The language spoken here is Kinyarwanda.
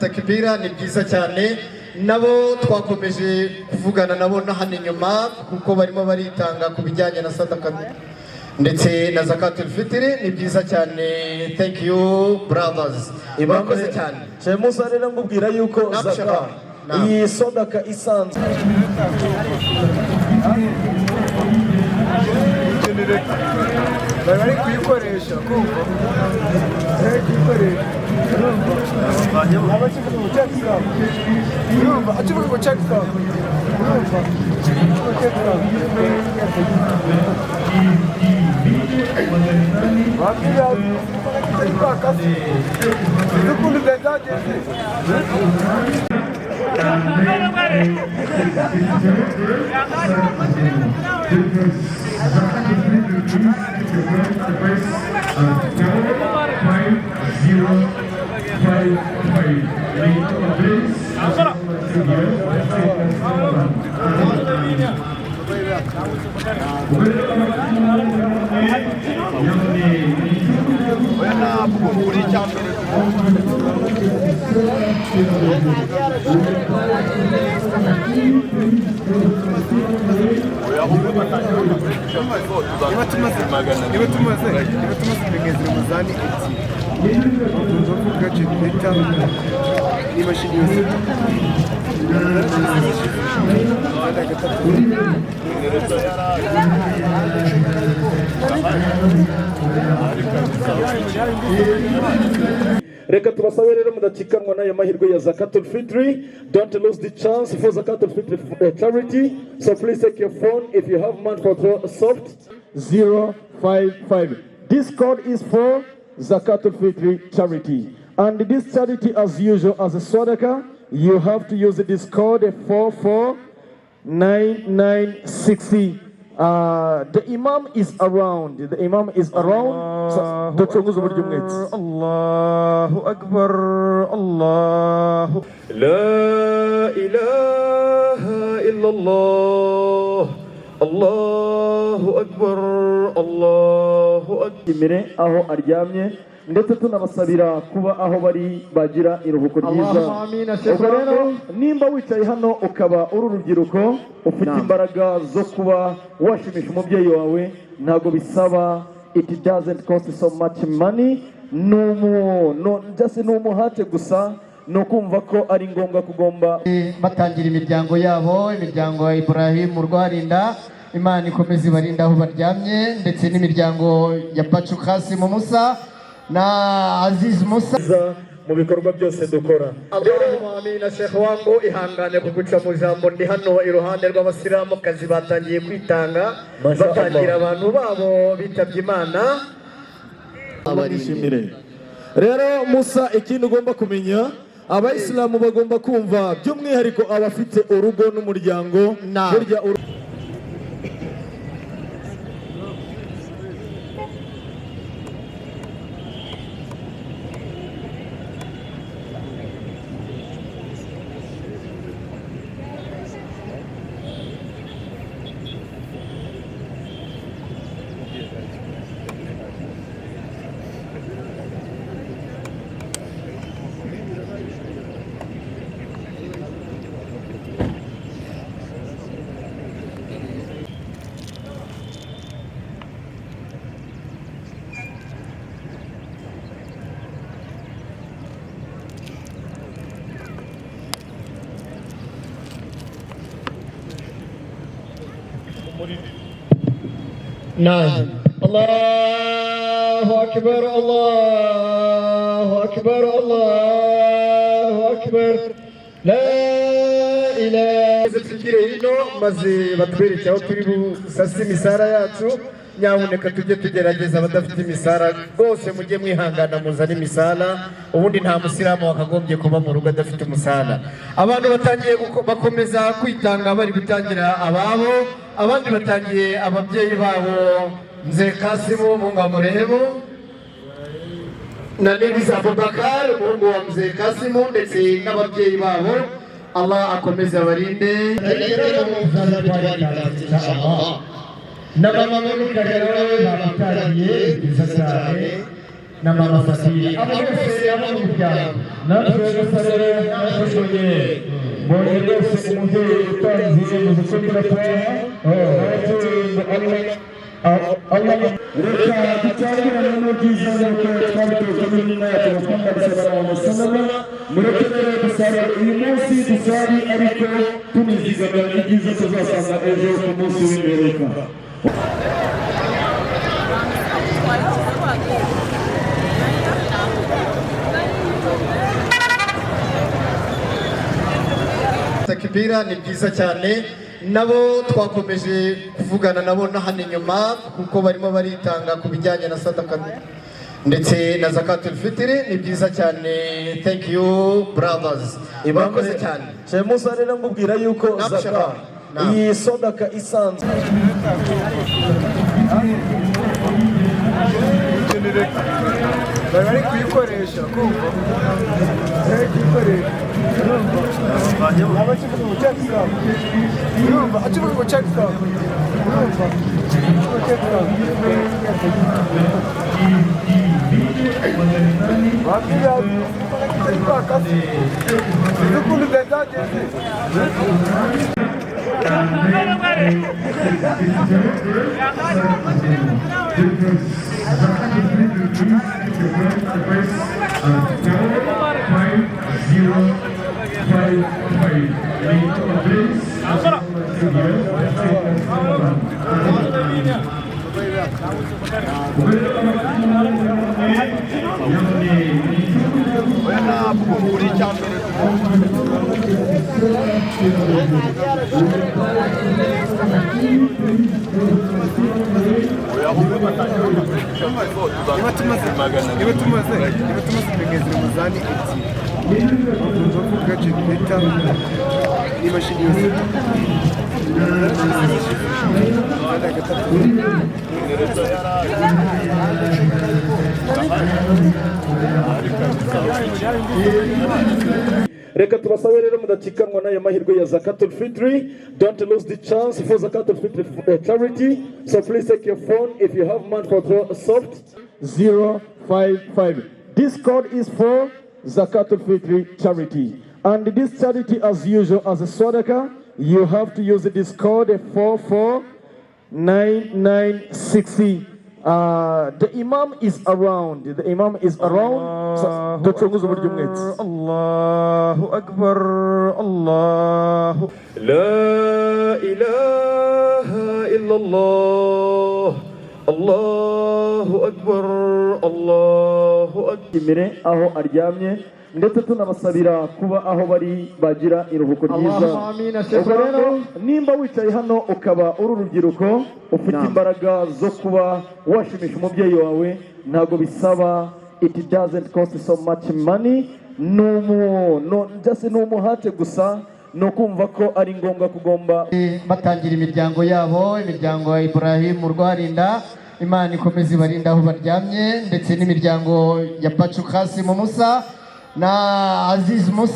takbira ni byiza cyane nabo twakomeje kuvugana nabo hano inyuma kuko barimo baritanga ku bijyanye na sadaka ndetse na zakat al-Fitr ni byiza cyane. Thank you brothers, ibakoze cyane. Musa rero ngubwira yuko zakat iyi sadaka isanzwe bari kuyikoresha kumva Reka tubasabe rero mudacikanwa n'ayo mahirwe ya zakat al-Fitr. Don't lose the chance for zakat al-Fitr charity. So please take your phone if you have money for soft 055. This code is for zakat al-Fitr charity. And this charity, as usual, as a sadaqah, you have to use this code 449960. The Imam is around. The Imam is around. Allahu Akbar. Allah. La ilaha illallah. Allahu Akbar. Allahu Akbar. Aho aryamye ndetse tunabasabira kuba aho bari bagira iruhuko ryiza. Ubwo rero nimba wicaye hano ukaba uri urubyiruko ufite imbaraga zo kuba washimisha umubyeyi wawe, ntago bisaba, it doesn't cost so much money. Just n'umuhate gusa no kumva ko ari ngombwa kugomba batangira imiryango yabo, imiryango ya Ibrahim mu Rwanda, Imana ikomeze barinda aho baryamye, ndetse n'imiryango ya Pachu Kasim Musa na Aziz Musa mu bikorwa byose dukora. Allahumma amina. Sheikh wangu ihangane kuguca mu jambo, ndi hano iruhande rw'abasilamu kazi batangiye kwitanga, batangira abantu babo bitabye Imana abarishimire. Rero Musa, ikintu ugomba kumenya, abayisilamu bagomba kumva by'umwihariko abafite urugo n'umuryango burya نعم. الله أكبر. الله أكبر. الله أكبر. لا إله إلا الله. maze batwereke aho turi busase imisara yacu. Nyabuneka tujye tugerageza abadafite imisara rwose mujye mwihangana muzane imisara, ubundi nta musilamu wakagombye kuba mu rugo adafite umusara. Abantu batangiye bakomeza kwitanga, bari gutangira ababo, abandi batangiye ababyeyi babo, Mzee Kasimu Mungu amurehemu na Nebiza Abubakar Mungu wa Mzee Kasimu ndetse n'ababyeyi babo, Allah akomeze abarinde. n'abamama n'ukarere babatangiye bizazane na mama Fasili abose abamuryango natwe dusarere n'abashoboye mbonye rwose umuvyeyi utanze muzikundira kwaha Allah reka dutangirane n'ubwiza n'uko twabitoza n'inama Muhammad sallallahu alaihi wasallam murekere dusare uyu munsi dusari ariko tunizigama ibyiza tuzasanga ejo ku munsi w'imperuka. Takbira ni byiza cyane nabo twakomeje kuvugana nabo nahane nyuma kuko barimo baritanga ku bijyanye na sadaka ndetse na zakatul fitr ni byiza cyane. Thank you brothers, ibakoze cyane. Sheikh Musa rero ngubwira yuko zaka iyi sadaka isanzwe bari kuyikoresha kumva kuyikoresha abakivuga mu cyatsa urumva akivuga mu cyatsa urumva bakira bakasi ukuntu byageze niba tumaze imigezi muzani gace bita n'imashini yose reka tubasabe rero mudacikanwa n'ayo mahirwe ya zakatul fitri. Don't lose the chance for zakatul fitri charity, so please take your phone if you have money for soft 055. This code is for zakatul fitri charity, and this charity as usual as a sadaqah you have to use this code 449960. The Imam is around. Allahu Akbar. Allahu La ilaha illallah. Allahu Akbar. Allahu Akbar. Aho aryamye ndetse tunabasabira kuba aho bari bagira iruhuko ryiza. Ubwo rero nimba wicaye hano ukaba uri urubyiruko ufite imbaraga zo kuba washimisha umubyeyi wawe, ntago bisaba, it doesn't cost so much money, just n'umuhate gusa no kumva ko ari ngombwa kugomba batangira imiryango yabo, imiryango ya Ibrahim Rwanda, Imana ikomeze ibarinda aho baryamye, ndetse n'imiryango ya Pacu Kasim Musa na Aziz Musa.